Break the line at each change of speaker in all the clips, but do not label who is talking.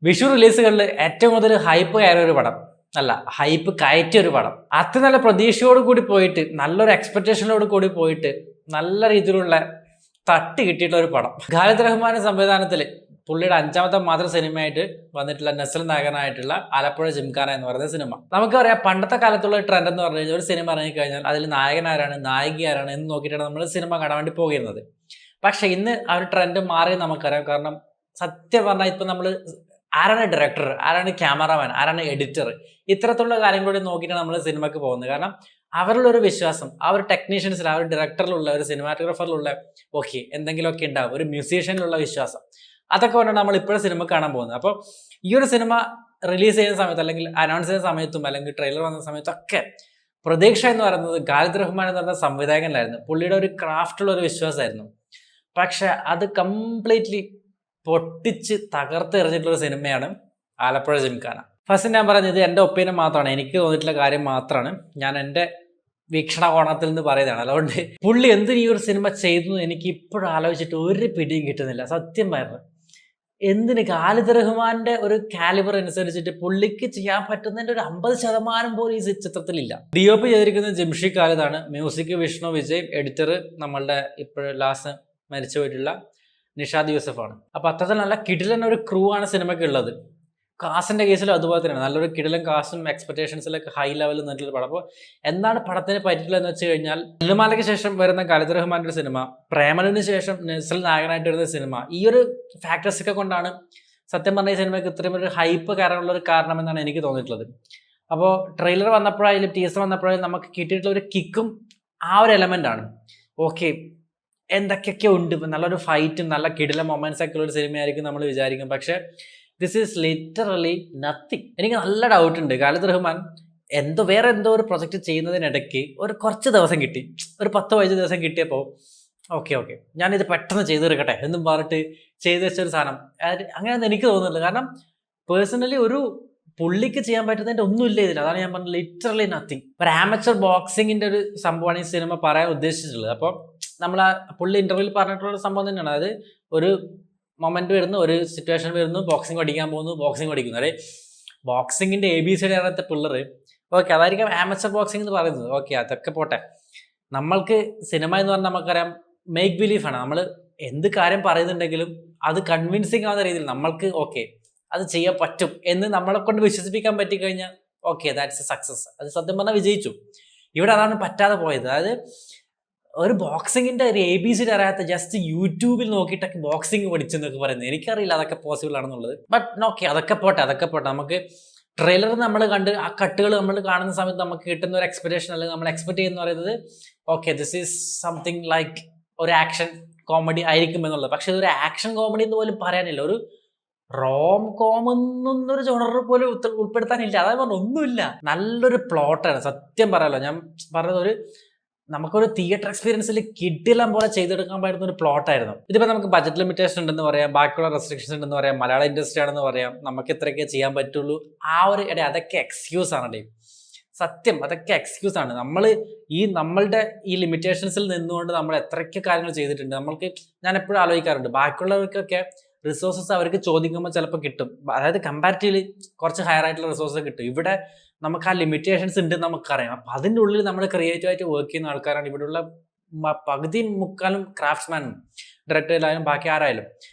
വിഷു റിലീസുകളിൽ ഏറ്റവും കൂടുതൽ ഹൈപ്പ് കയറിയ ഒരു പടം അല്ല, ഹൈപ്പ് കയറ്റിയ ഒരു പടം. അത്ര നല്ല പ്രതീക്ഷയോട് കൂടി പോയിട്ട്, നല്ലൊരു എക്സ്പെക്ടേഷനോട് കൂടി പോയിട്ട്, നല്ല രീതിയിലുള്ള തട്ട് കിട്ടിയിട്ടുള്ള ഒരു പടം. ഖാലിദ് റഹ്മാന്റെ സംവിധാനത്തിൽ പുള്ളിയുടെ 5ാമത്തെ മാത്രം സിനിമയായിട്ട് വന്നിട്ടുള്ള നസ്ൽ നായകനായിട്ടുള്ള ആലപ്പുഴ ജിംഖാന എന്ന് പറയുന്ന സിനിമ. നമുക്കറിയാം, പണ്ടത്തെ കാലത്തുള്ള ട്രെൻഡ് എന്ന് പറഞ്ഞു കഴിഞ്ഞാൽ ഒരു സിനിമ ഇറങ്ങിക്കഴിഞ്ഞാൽ അതിൽ നായകനാരാണ്, നായിക ആരാണ് എന്ന് നോക്കിയിട്ടാണ് നമ്മൾ സിനിമ കാണാൻ വേണ്ടി പോകുന്നത്. പക്ഷെ ഇന്ന് ആ ഒരു ട്രെൻഡ് മാറി നമുക്കറിയാം. കാരണം സത്യം പറഞ്ഞാൽ ഇപ്പം നമ്മൾ ആരാണ് ഡയറക്ടർ, ആരാണ് ക്യാമറാമാൻ, ആരാണ് എഡിറ്റർ, ഇത്തരത്തിലുള്ള കാര്യങ്ങളോട് നോക്കിയിട്ടാണ് നമ്മൾ സിനിമയ്ക്ക് പോകുന്നത്. കാരണം അവരിലുള്ള ഒരു വിശ്വാസം, ആ ഒരു ടെക്നീഷ്യൻസിൽ, ആ ഒരു ഡയറക്ടറിലുള്ള, ഒരു സിനിമാറ്റോഗ്രാഫറിലുള്ള ഓക്കെ എന്തെങ്കിലുമൊക്കെ ഉണ്ടാവും, ഒരു മ്യൂസീഷ്യനിലുള്ള വിശ്വാസം, അതൊക്കെ കൊണ്ടാണ് നമ്മൾ ഇപ്പോഴും സിനിമ കാണാൻ പോകുന്നത്. അപ്പോൾ ഈ ഒരു സിനിമ റിലീസ് ചെയ്യുന്ന സമയത്ത്, അല്ലെങ്കിൽ അനൗൺസ് ചെയ്യുന്ന സമയത്തും, അല്ലെങ്കിൽ ട്രെയിലർ വന്ന സമയത്തൊക്കെ പ്രതീക്ഷ എന്ന് പറയുന്നത് ഖാലിദ് റഹ്മാൻ എന്ന് പറയുന്ന സംവിധായകനിലായിരുന്നു. പുള്ളിയുടെ ഒരു ക്രാഫ്റ്റുള്ള ഒരു വിശ്വാസമായിരുന്നു. പക്ഷെ അത് കംപ്ലീറ്റ്ലി പൊട്ടിച്ച് തകർത്തെറിഞ്ഞിട്ടുള്ള സിനിമയാണ് ആലപ്പുഴ ജിംഖാന. ഫസ്റ്റ് ഞാൻ പറയുന്നത്, ഇത് എൻ്റെ ഒപ്പീനിയൻ മാത്രമാണ്, എനിക്ക് തോന്നിയിട്ടുള്ള കാര്യം മാത്രമാണ്, ഞാൻ എൻ്റെ വീക്ഷണകോണത്തിൽ നിന്ന് പറയുന്നതാണ്. അതുകൊണ്ട് പുള്ളി എന്തിനു ഈ ഒരു സിനിമ ചെയ്തു എനിക്ക് ഇപ്പോഴും ആലോചിച്ചിട്ട് ഒരു പിടിയും കിട്ടുന്നില്ല. സത്യം പറഞ്ഞു, എന്തിന് ഖാലിദ് റഹ്മാന്റെ ഒരു കാലിബർ അനുസരിച്ചിട്ട് പുള്ളിക്ക് ചെയ്യാൻ പറ്റുന്നതിൻ്റെ ഒരു 50% പോലും ഈ ചിത്രത്തിലില്ല. DOP ചെയ്തിരിക്കുന്നത് ജിംഷി ഖാലിദാണ്, മ്യൂസിക് വിഷ്ണു വിജയ്, എഡിറ്റർ നമ്മളുടെ ഇപ്പോഴും ലാസ്റ്റ് മരിച്ചു പോയിട്ടുള്ള നിഷാദ് യൂസഫാണ്. അപ്പോൾ അത്തരത്തിൽ നല്ല കിടിലൻ ഒരു ക്രൂ ആണ് സിനിമയ്ക്ക് ഉള്ളത്. കാസിൻ്റെ കേസിലും അതുപോലെ തന്നെയാണ്, നല്ലൊരു കിടിലൻ കാസും എക്സ്പെക്ടേഷൻസിലൊക്കെ ഹൈ ലെവലിൽ നിന്നിട്ടുള്ള പടം. അപ്പോൾ എന്താണ് പടത്തിന് പറ്റിയിട്ടുള്ളത് എന്ന് വെച്ച് കഴിഞ്ഞാൽ, നെല്ലുമാലയ്ക്ക് ശേഷം വരുന്ന ഖാലിദ് റഹ്മാൻ്റെ ഒരു സിനിമ, പ്രേമലിന് ശേഷം നസ്ൽ നായകനായിട്ട് വരുന്ന സിനിമ, ഈ ഒരു ഫാക്ടേഴ്സൊക്കെ കൊണ്ടാണ് സത്യം പറഞ്ഞ ഈ സിനിമയ്ക്ക് ഇത്രയും ഒരു ഹൈപ്പ് കയറാനുള്ള ഒരു കാരണം എന്നാണ് എനിക്ക് തോന്നിയിട്ടുള്ളത്. അപ്പോൾ ട്രെയിലർ വന്നപ്പോഴായാലും ടീസർ വന്നപ്പോഴായാലും നമുക്ക് കിട്ടിയിട്ടുള്ള ഒരു കിക്കും ആ ഒരു എലമെൻ്റ് ആണ്. ഓക്കെ, എന്തൊക്കെയൊക്കെ ഉണ്ട്, നല്ലൊരു ഫൈറ്റും നല്ല കിടില മൊമെന്റ്സ് ഒക്കെ ഉള്ള ഒരു സിനിമയായിരിക്കും നമ്മൾ വിചാരിക്കും. പക്ഷെ ദിസ് ഈസ് ലിറ്ററലി നത്തിങ്. എനിക്ക് നല്ല ഡൗട്ട് ഉണ്ട്, ഖാലിദ് റഹ്മാൻ വേറെ എന്തോ ഒരു പ്രൊജക്റ്റ് ചെയ്യുന്നതിനിടയ്ക്ക് കുറച്ച് ദിവസം കിട്ടി, ഒരു 10-15 ദിവസം കിട്ടിയപ്പോൾ ഓക്കെ ഞാനിത് പെട്ടെന്ന് ചെയ്തു തീർക്കട്ടെ എന്നും പറഞ്ഞിട്ട് ചെയ്തു വെച്ചൊരു സാധനം അങ്ങനെയൊന്നും എനിക്ക് തോന്നുന്നില്ല. കാരണം പേഴ്സണലി ഒരു പുള്ളിക്ക് ചെയ്യാൻ പറ്റുന്നതിൻ്റെ ഒന്നുമില്ല ഇതിൽ. അതാണ് ഞാൻ പറഞ്ഞത്, ലിറ്ററലി നത്തിങ്. ഒരു ആമച്ചർ ബോക്സിങ്ങിൻ്റെ ഒരു സംഭവമാണ് ഈ സിനിമ പറയാൻ ഉദ്ദേശിച്ചിട്ടുള്ളത്. അപ്പോൾ നമ്മൾ ആ പുള്ളി ഇന്റർവ്യൂവിൽ പറഞ്ഞിട്ടുള്ള സംഭവം തന്നെയാണ്. അതായത് ഒരു മൊമെന്റ് വരുന്നു, ഒരു സിറ്റുവേഷൻ വരുന്നു, ബോക്സിങ് പഠിക്കാൻ പോകുന്നു, ബോക്സിങ് പഠിക്കുന്നു. അതെ, ബോക്സിങ്ങിന്റെ ABCD അറിയാത്ത പിള്ളേർ ഓക്കെ, അതായിരിക്കും ആമച്ചർ ബോക്സിംഗ് എന്ന് പറയുന്നത്. ഓക്കെ, അതൊക്കെ പോട്ടെ. നമ്മൾക്ക് സിനിമ എന്ന് പറഞ്ഞാൽ നമുക്കറിയാം മേക്ക് ബിലീഫാണ്. നമ്മൾ എന്ത് കാര്യം പറയുന്നുണ്ടെങ്കിലും അത് കൺവിൻസിങ് ആവുന്ന രീതിയിൽ നമ്മൾക്ക് ഓക്കെ അത് ചെയ്യാൻ പറ്റും എന്ന് നമ്മളെ കൊണ്ട് വിശ്വസിപ്പിക്കാൻ പറ്റിക്കഴിഞ്ഞാൽ ഓക്കെ, ദാറ്റ്സ് എ സക്സസ്. അത് സത്യം പറഞ്ഞാൽ വിജയിച്ചു. ഇവിടെ അതാണ് പറ്റാതെ പോയത്. അതായത് ഒരു ബോക്സിങ്ങിന്റെ ഒരു ABCD അറിയാത്ത ജസ്റ്റ് യൂട്യൂബിൽ നോക്കിയിട്ടൊക്കെ ബോക്സിങ് പഠിച്ചെന്നൊക്കെ പറയുന്നത് എനിക്കറിയില്ല അതൊക്കെ പോസിബിൾ ആണെന്നുള്ളത്. ബട്ട് ഓക്കെ, അതൊക്കെ പോട്ടെ. നമുക്ക് ട്രെയിലർ നമ്മൾ കണ്ട് ആ കട്ടുകൾ നമ്മൾ കാണുന്ന സമയത്ത് നമുക്ക് കിട്ടുന്ന ഒരു എക്സ്പെക്ടേഷൻ, അല്ലെങ്കിൽ നമ്മൾ എക്സ്പെക്ട് ചെയ്യുന്ന പറയുന്നത് okay, this is something like ഒരു ആക്ഷൻ കോമഡി ആയിരിക്കും എന്നുള്ളത്. പക്ഷെ ഇതൊരു ആക്ഷൻ കോമഡി എന്ന് പോലും പറയാനില്ല, ഒരു റോം കോം എന്നൊന്നൊരു ജോണർ പോലും ഉൾപ്പെടുത്താനില്ല. അതായത് പറഞ്ഞ ഒന്നുമില്ല. നല്ലൊരു പ്ലോട്ടാണ് സത്യം പറയാലോ. ഞാൻ പറഞ്ഞത് നമുക്കൊരു തിയേറ്റർ എക്സ്പീരിയൻസിൽ കിട്ടിയെല്ലാം പോലെ ചെയ്തെടുക്കാൻ പറ്റുന്ന ഒരു പ്ലോട്ടായിരുന്നു. ഇതിപ്പോൾ നമുക്ക് ബജറ്റ് ലിമിറ്റേഷൻ ഉണ്ടെന്ന് പറയാം, ബാക്കിയുള്ള റെസ്ട്രിക്ഷൻസ് ഉണ്ടെന്ന് പറയാം, മലയാള ഇൻഡസ്ട്രി ആണെന്ന് പറയാം, നമുക്ക് ഇത്രയൊക്കെ ചെയ്യാൻ പറ്റുള്ളൂ. ആ ഒരു അതൊക്കെ എക്സ്ക്യൂസ് ആണ്. സത്യം, അതൊക്കെ എക്സ്ക്യൂസ് ആണ്. നമ്മളുടെ ഈ ലിമിറ്റേഷൻസിൽ നിന്നുകൊണ്ട് നമ്മൾ എത്രയൊക്കെ കാര്യങ്ങൾ ചെയ്തിട്ടുണ്ട്. ഞാൻ എപ്പോഴും ആലോചിക്കാറുണ്ട്, ബാക്കിയുള്ളവർക്കൊക്കെ റിസോഴ്സസ് അവർക്ക് ചോദിക്കുമ്പോൾ ചിലപ്പോൾ കിട്ടും, അതായത് കമ്പാരിറ്റീവ്ലി കുറച്ച് ഹയർ ആയിട്ടുള്ള റിസോഴ്സസ് കിട്ടും. ഇവിടെ നമുക്ക് ആ ലിമിറ്റേഷൻസ് ഉണ്ട് നമുക്കറിയാം. അപ്പം അതിൻ്റെ ഉള്ളിൽ നമ്മൾ ക്രിയേറ്റീവായിട്ട് വർക്ക് ചെയ്യുന്ന ആൾക്കാരാണ് ഇവിടെയുള്ള പകുതി മുക്കാലും ക്രാഫ്റ്റ്സ്മാനും ഡയറക്ടറിലായാലും ബാക്കി ആരായാലും.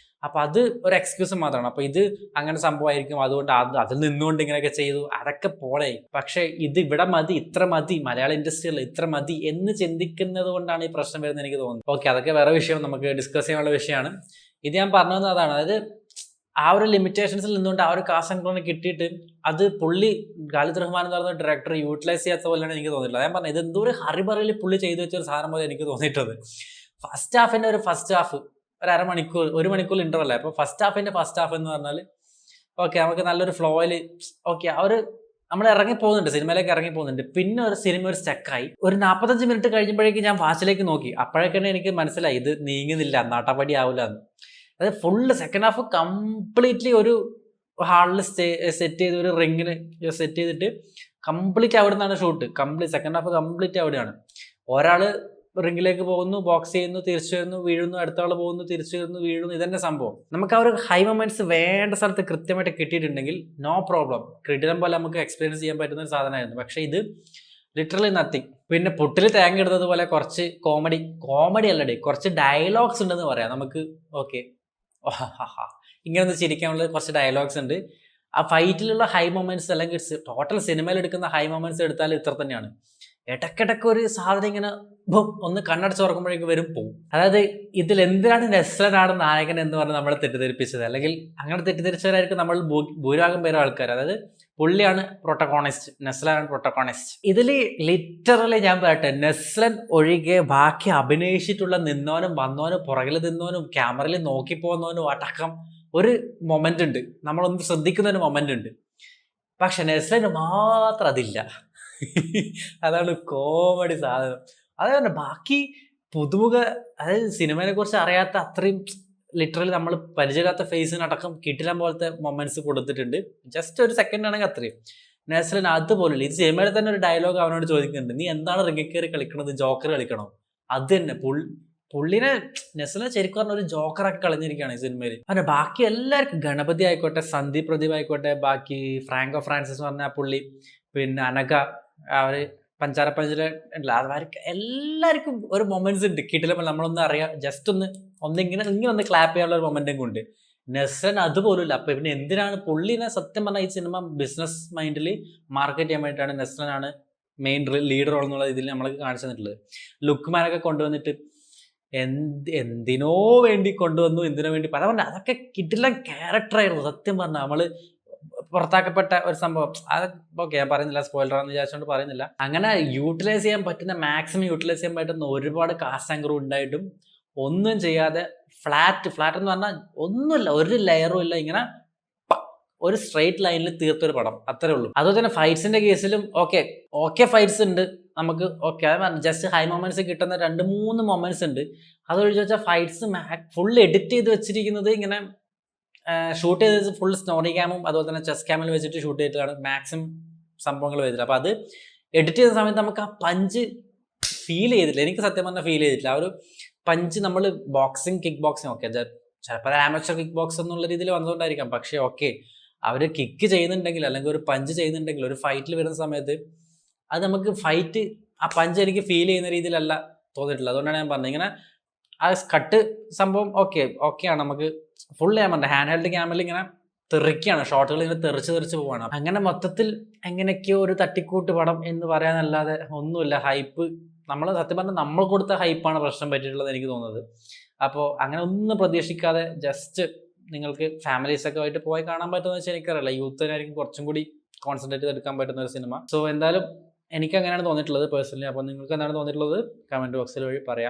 അപ്പം അത് ഒരു എക്സ്ക്യൂസ് മാത്രമാണ്. അപ്പോൾ ഇത് അങ്ങനെ സംഭവമായിരിക്കും, അതുകൊണ്ട് അതിൽ നിന്നുകൊണ്ട് ഇങ്ങനെയൊക്കെ ചെയ്തു, അതൊക്കെ പോളെ. പക്ഷേ ഇത് ഇവിടെ മതി, ഇത്ര മതി, മലയാള ഇൻഡസ്ട്രിയിൽ ഇത്ര മതി എന്ന് ചിന്തിക്കുന്നത് കൊണ്ടാണ് ഈ പ്രശ്നം വരുന്നത് എനിക്ക് തോന്നുന്നത്. ഓക്കെ, അതൊക്കെ വേറെ വിഷയം, നമുക്ക് ഡിസ്കസ് ചെയ്യാനുള്ള വിഷയമാണ്. ഇത് ഞാൻ പറഞ്ഞു വന്നത് അതാണ്. അതായത് ആ ഒരു ലിമിറ്റേഷൻസിൽ നിന്നുകൊണ്ട് ആ ഒരു കാസ്റ്റ് ആൻഡ് ക്രോണിക് കിട്ടിയിട്ട് അത് പുള്ളി ഖാലിദ് റഹ്മാൻ എന്ന് പറയുന്ന ഡയറക്ടർ യൂട്ടിലൈസ് ചെയ്യാത്ത പോലെയാണ് എനിക്ക് തോന്നിയിട്ടുള്ളത്. ഞാൻ പറഞ്ഞത്, ഇത് എന്തോ ഒരു ഹറിബറിയിൽ പുള്ളി ചെയ്തു വെച്ചൊരു സാധനം പോലെ എനിക്ക് തോന്നിയിട്ടത്. ഫസ്റ്റ് ഹാഫ് ഒരു അരമണിക്കൂർ, 1 മണിക്കൂർ ഇന്റർവെൽ. അപ്പോൾ ഫസ്റ്റ് ഹാഫ് എന്ന് പറഞ്ഞാൽ ഓക്കെ, നമുക്ക് നല്ലൊരു ഫ്ലോയിൽ ഓക്കെ നമ്മൾ സിനിമയിലേക്ക് ഇറങ്ങി പോകുന്നുണ്ട്. പിന്നെ ഒരു സിനിമ ഒരു സ്റ്റക്കായി ഒരു 45 മിനിറ്റ് കഴിഞ്ഞപ്പോഴേക്കും ഞാൻ വാച്ചിലേക്ക് നോക്കി. അപ്പോഴേക്കാണ് എനിക്ക് മനസ്സിലായി ഇത് നീങ്ങുന്നില്ല, നാട്ടാപ്പടി ആവില്ല എന്ന്. അതായത് ഫുള്ള് സെക്കൻഡ് ഹാഫ് കംപ്ലീറ്റ്ലി ഒരു ഹാളിൽ സെറ്റ് ചെയ്ത്, ഒരു റിങ്ങിന് സെറ്റ് ചെയ്തിട്ട് കംപ്ലീറ്റ് അവിടെ നിന്നാണ് ഷൂട്ട്. സെക്കൻഡ് ഹാഫ് കംപ്ലീറ്റ് അവിടെയാണ്. ഒരാൾ റിംഗിലേക്ക് പോകുന്നു, ബോക്സ് ചെയ്യുന്നു, തിരിച്ചു വരുന്നു, വീഴുന്നു, അടുത്ത ആൾ പോകുന്നു, തിരിച്ചു വരുന്നു, വീഴുന്നു, ഇതന്നെ സംഭവം. നമുക്ക് ആ ഒരു ഹൈ മൊമെന്റ്സ് വേണ്ട സ്ഥലത്ത് കൃത്യമായിട്ട് കിട്ടിയിട്ടുണ്ടെങ്കിൽ നോ പ്രോബ്ലം, ക്രിഡിലം പോലെ നമുക്ക് എക്സ്പീരിയൻസ് ചെയ്യാൻ പറ്റുന്ന ഒരു സാധനമായിരുന്നു. പക്ഷേ ഇത് ലിറ്ററലി നത്തിങ്. പിന്നെ പുട്ടിൽ തേങ്ങ ഇടുന്നത് പോലെ കുറച്ച് കോമഡി അല്ലടേ, കുറച്ച് ഡയലോഗ്സ് ഉണ്ടെന്ന് പറയാം നമുക്ക്. ഓക്കെ, ഇങ്ങനെ ഒന്ന് ചിരിക്കാനുള്ള കുറച്ച് ഡയലോഗ്സ് ഉണ്ട്. ആ ഫൈറ്റിലുള്ള ഹൈ മൊമെന്റ്സ് അല്ലെങ്കിൽ ടോട്ടൽ സിനിമയിൽ എടുക്കുന്ന ഹൈ മൊമെന്റ്സ് എടുത്താൽ ഇത്ര തന്നെയാണ്. ഇടയ്ക്കിടയ്ക്ക് ഒരു സാധനം ഇങ്ങനെ ഒന്ന് കണ്ണടച്ച് തുറക്കുമ്പോഴേക്ക് വരും പോവും. അതായത് ഇതിൽ എന്തിനാണ് നെസ്ലനാണ് നായകൻ എന്ന് പറഞ്ഞ് നമ്മളെ തെറ്റിദ്ധരിപ്പിച്ചത്, അല്ലെങ്കിൽ അങ്ങനെ തെറ്റിദ്ധരിച്ചവരായിരിക്കും നമ്മൾ ഭൂരിഭാഗം പേരും ആൾക്കാർ. അതായത് പുള്ളിയാണ് പ്രൊട്ടഗോണിസ്റ്റ്, നെസ്ലനാണ് പ്രൊട്ടഗോണിസ്റ്റ്. ഇതിൽ ലിറ്ററലി ഞാൻ പറയട്ടെ, നെസ്ലൻ ഒഴികെ ബാക്കി അഭിനയിച്ചിട്ടുള്ള നിന്നോനും വന്നോനും പുറകിൽ നിന്നോനും ക്യാമറയിൽ നോക്കിപ്പോന്നോനും അടക്കം ഒരു മൊമെന്റ് ഉണ്ട്, നമ്മളൊന്ന് ശ്രദ്ധിക്കുന്ന ഒരു മൊമെന്റ് ഉണ്ട്. പക്ഷെ നെസ്ലന് മാത്രം അതില്ല. അതാണ് കോമഡി സാധനം. അതേപോലെ ബാക്കി പുതുമുഖ, അതായത് സിനിമയെ കുറിച്ച് അറിയാത്ത അത്രയും ലിറ്ററലി നമ്മൾ പരിചയമില്ലാത്ത ഫേസിനടക്കം കിട്ടില്ലാൻ പോലത്തെ മൊമെന്റ്സ് കൊടുത്തിട്ടുണ്ട്. ജസ്റ്റ് ഒരു സെക്കൻഡ് ആണെങ്കിൽ അത്രയും. നെസ്ലൻ അതുപോലും ഇത് സിനിമയിൽ തന്നെ ഒരു ഡയലോഗ് അവനോട് ചോദിക്കുന്നുണ്ട്, നീ എന്താണ് റിംഗിൽ കയറി കളിക്കണത്, ജോക്കർ കളിക്കണോ? അത് തന്നെ പുള്ളിനെ നെസ്ലിനെ ശരിക്കും പറഞ്ഞ ഒരു ജോക്കറാക്കി കളഞ്ഞിരിക്കുകയാണ് ഈ സിനിമയിൽ. അങ്ങനെ ബാക്കി എല്ലാവർക്കും, ഗണപതി ആയിക്കോട്ടെ, സന്ദീപ് പ്രദീപ് ആയിക്കോട്ടെ, ബാക്കി ഫ്രാങ്കോ ഫ്രാൻസിസ് എന്ന് പറഞ്ഞ പുള്ളി, പിന്നെ അനഘ, അവര് പഞ്ചാര പഞ്ചര ഉണ്ടല്ലോ, അവർക്ക് എല്ലാവർക്കും ഒരു മൊമെന്റ്സ് ഉണ്ട് കിട്ടില്ല. നമ്മളൊന്നും അറിയാം, ജസ്റ്റ് ഇങ്ങനെ ഒന്ന് ക്ലാപ്പ് ചെയ്യാനുള്ള ഒരു മൊമെന്റും ഉണ്ട്. നെസ്ലൻ അതുപോലും ഇല്ല. അപ്പൊ പിന്നെ എന്തിനാണ് പുള്ളിനെ, സത്യം പറഞ്ഞാൽ ഈ സിനിമ ബിസിനസ് മൈൻഡിൽ മാർക്കറ്റ് ചെയ്യാൻ വേണ്ടിയിട്ടാണ് നെസ്ലനാണ് മെയിൻ ലീഡർ എന്നുള്ള ഇതിൽ നമ്മൾക്ക് കാണിച്ചു തന്നിട്ടുള്ളത്. ലുക്ക്മാനൊക്കെ കൊണ്ടുവന്നിട്ട് എന്തിനോ വേണ്ടി കൊണ്ടുവന്നു, എന്തിനോ വേണ്ടി പല പറഞ്ഞ അതൊക്കെ കിട്ടില്ല ക്യാരക്ടറായിരുന്നു. സത്യം പറഞ്ഞാൽ നമ്മള് പുറത്താക്കപ്പെട്ട ഒരു സംഭവം, അത് ഓക്കെ ഞാൻ പറയുന്നില്ല, സ്പോയിലറാന്ന് വിചാരിച്ചുകൊണ്ട് പറയുന്നില്ല. അങ്ങനെ യൂട്ടിലൈസ് ചെയ്യാൻ പറ്റുന്ന, മാക്സിമം യൂട്ടിലൈസ് ചെയ്യാൻ പറ്റുന്ന ഒരുപാട് കാസ്റ്റ് ആങ്കർ ഉണ്ടായിട്ടും ഒന്നും ചെയ്യാതെ ഫ്ലാറ്റ് എന്ന് പറഞ്ഞാൽ ഒന്നുമില്ല, ഒരു ലെയറും ഇല്ല, ഇങ്ങനെ ഒരു സ്ട്രെയിറ്റ് ലൈനിൽ തീർത്തൊരു പടം, അത്രേ ഉള്ളൂ. അതുപോലെ തന്നെ ഫൈറ്റ്സിന്റെ കേസിലും ഓക്കെ ഫൈറ്റ്സ് ഉണ്ട് നമുക്ക്. ഓക്കെ, അത് ജസ്റ്റ് ഹൈ മൊമെന്റ്സ് കിട്ടുന്ന 2-3 മൊമെന്റ്സ് ഉണ്ട്. അതൊഴിച്ച് വെച്ചാൽ ഫൈറ്റ്സ് ഫുൾ എഡിറ്റ് ചെയ്ത് വെച്ചിരിക്കുന്നത്, ഇങ്ങനെ ഷൂട്ട് ചെയ്തത് ഫുൾ സ്നോറി ക്യാമും അതുപോലെ തന്നെ ചെസ് ക്യാമിൽ വെച്ചിട്ട് ഷൂട്ട് ചെയ്തിട്ടാണ് മാക്സിമം സംഭവങ്ങൾ വരുന്നത്. അപ്പോൾ അത് എഡിറ്റ് ചെയ്ത സമയത്ത് നമുക്ക് ആ പഞ്ച് ഫീൽ ചെയ്തിട്ടില്ല. എനിക്ക് സത്യം പറഞ്ഞാൽ ഫീൽ ചെയ്തിട്ടില്ല ആ ഒരു പഞ്ച്. നമ്മൾ ബോക്സിങ്, കിക്ക് ബോക്സിങ് ഓക്കെ, ചിലപ്പോൾ ആമേച്ചർ കിക്ക് ബോക്സ് എന്നുള്ള രീതിയിൽ വന്നുകൊണ്ടായിരിക്കാം. പക്ഷേ ഓക്കെ, അവർ കിക്ക് ചെയ്യുന്നുണ്ടെങ്കിൽ അല്ലെങ്കിൽ ഒരു പഞ്ച് ചെയ്യുന്നുണ്ടെങ്കിൽ ഒരു ഫൈറ്റിൽ വരുന്ന സമയത്ത് അത് നമുക്ക് ആ പഞ്ച് എനിക്ക് ഫീൽ ചെയ്യുന്ന രീതിയിലല്ല തോന്നിയിട്ടില്ല. അതുകൊണ്ടാണ് ഞാൻ പറഞ്ഞത്, ഇങ്ങനെ ആ കട്ട് സംഭവം ഓക്കെയാണ്. നമുക്ക് ഫുൾ ഞാൻ പറഞ്ഞത് ഹാൻഡ് ഹെൽഡ് ക്യാമറയിൽ ഇങ്ങനെ തെറിക്കുകയാണ്, ഷോട്ടുകൾ ഇങ്ങനെ തെറിച്ച് പോവാണ്. അങ്ങനെ മൊത്തത്തിൽ എങ്ങനെയൊക്കെയോ ഒരു തട്ടിക്കൂട്ട് പടം എന്ന് പറയാനല്ലാതെ ഒന്നുമില്ല. ഹൈപ്പ്, നമ്മൾ സത്യം പറഞ്ഞാൽ നമ്മൾ കൊടുത്ത ഹൈപ്പാണ് പ്രശ്നം പറ്റിയിട്ടുള്ളത് എനിക്ക് തോന്നുന്നത്. അപ്പോൾ അങ്ങനെ ഒന്നും പ്രതീക്ഷിക്കാതെ ജസ്റ്റ് നിങ്ങൾക്ക് ഫാമിലീസൊക്കെ ആയിട്ട് പോയി കാണാൻ പറ്റുമെന്ന് വെച്ചാൽ എനിക്കറിയില്ല. യൂത്തിനായിരിക്കും കുറച്ചും കൂടി കോൺസെൻട്രേറ്റ് ചെയ്തെടുക്കാൻ പറ്റുന്ന ഒരു സിനിമ. സോ എന്തായാലും എനിക്ക് അങ്ങനെയാണ് തോന്നിയിട്ടുള്ളത് പേഴ്സണലി. അപ്പോൾ നിങ്ങൾക്ക് എന്താണ് തോന്നിയിട്ടുള്ളത് കമൻറ്റ് ബോക്സിൽ വഴി പറയാം.